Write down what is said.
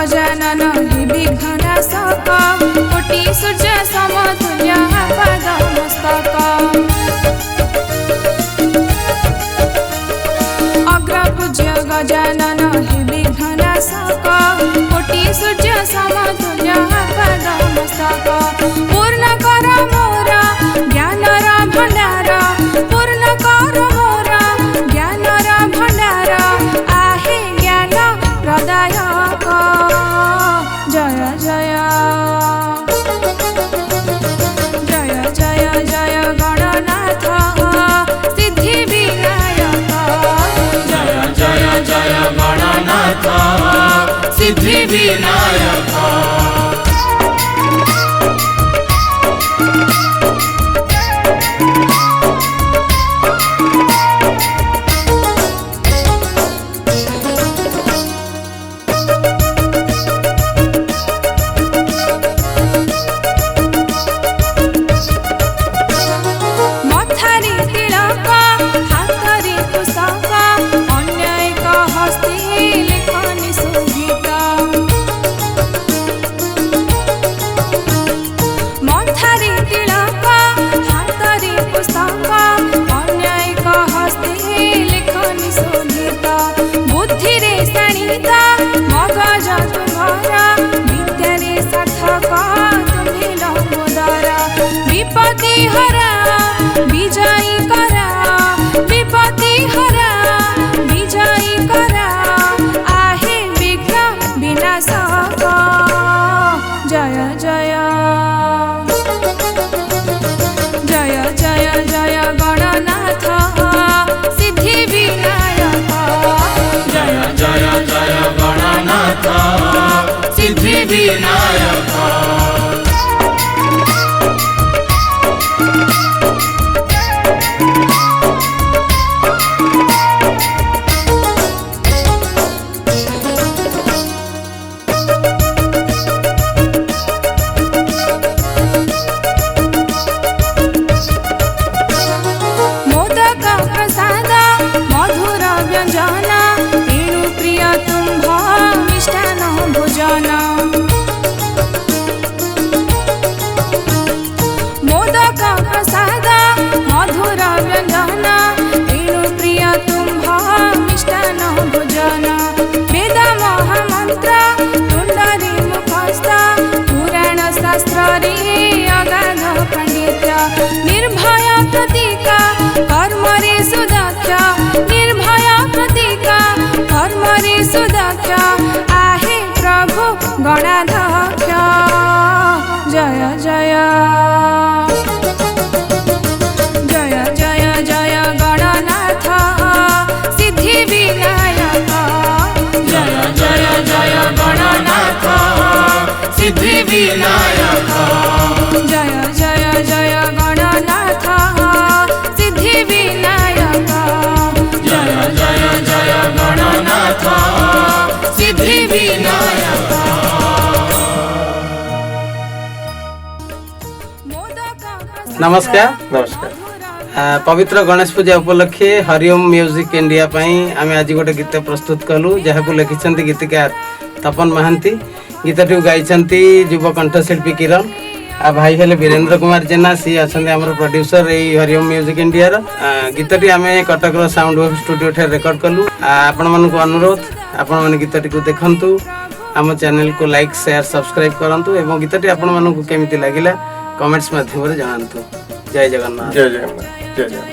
गजानन विघ्ननाशक कोटि सूर्य समतुल्य पाद मस्तक अग्रपूज्य गजानन विघ्ननाशक कोटि सूर्य समतुल्य पाद मस्तक पूर्ण कर मोर ज्ञानर भंडार पूर्ण कर मोर ज्ञानर भंडार आहे ज्ञान प्रदायक जय जय जय जय जय गणनाथ सिद्धि विनायक जय जय जय गणनाथ सिद्धि विनायक विपत्ति हरा विजयी करा विपत्ति हरा विजयी करा आहे विघ्न विनाशक जय जय जय जय जय गणनाथ सिद्धि विनायक जय जय जय गणनाथ सिद्धि विनायक मोदक प्रसाद मधुर व्यंजन वेणु प्रिय तुम्भ मिष्टान भोजन वेद महामंत्र तुंडरी मुखस्थ पुराण शास्त्र रे अगाध पंडित निर्भय प्रतीक कर्म रे सुदक्ष निर्भय प्रतीक कर्म रे सुदक्ष आहे प्रभु गणाध्यक्ष जय जय जय जय जय गणनाथ सिद्धि विनायक जय जय जय गणनाथ सिद्धि विनायक जय जय जय गणनाथ सिद्धि विनायक जय जय जय गणनाथ सिद्धि विनायक नमस्कार पवित्र गणेश पूजा उपलक्षे हरिओम म्यूजिक इंडिया आम आज गोटे गीत प्रस्तुत कलु जहाँ लिखिं गीतिकार तपन महांती गीतटी गाई युव कंठशिल्पी किरण आ भाई हेले वीरेंद्र कुमार जेना सी अच्छा आम प्रोड्यूसर यही हरिओम म्यूजिक इंडिया गीतटी आम कटक साउंड वेब स्टूडियो ठार रेकर्ड कलु आपण मानक अनुरोध आपण मैंने गीतटी को देखंतु आम चैनल को लाइक शेयर सब्सक्राइब करंतु एवं गीतटी आपण मानक केमिति लागिला कमेंट्स माध्यम रे जणांतु जय जगन्नाथ जय जगन्नाथ जय जगन्नाथ।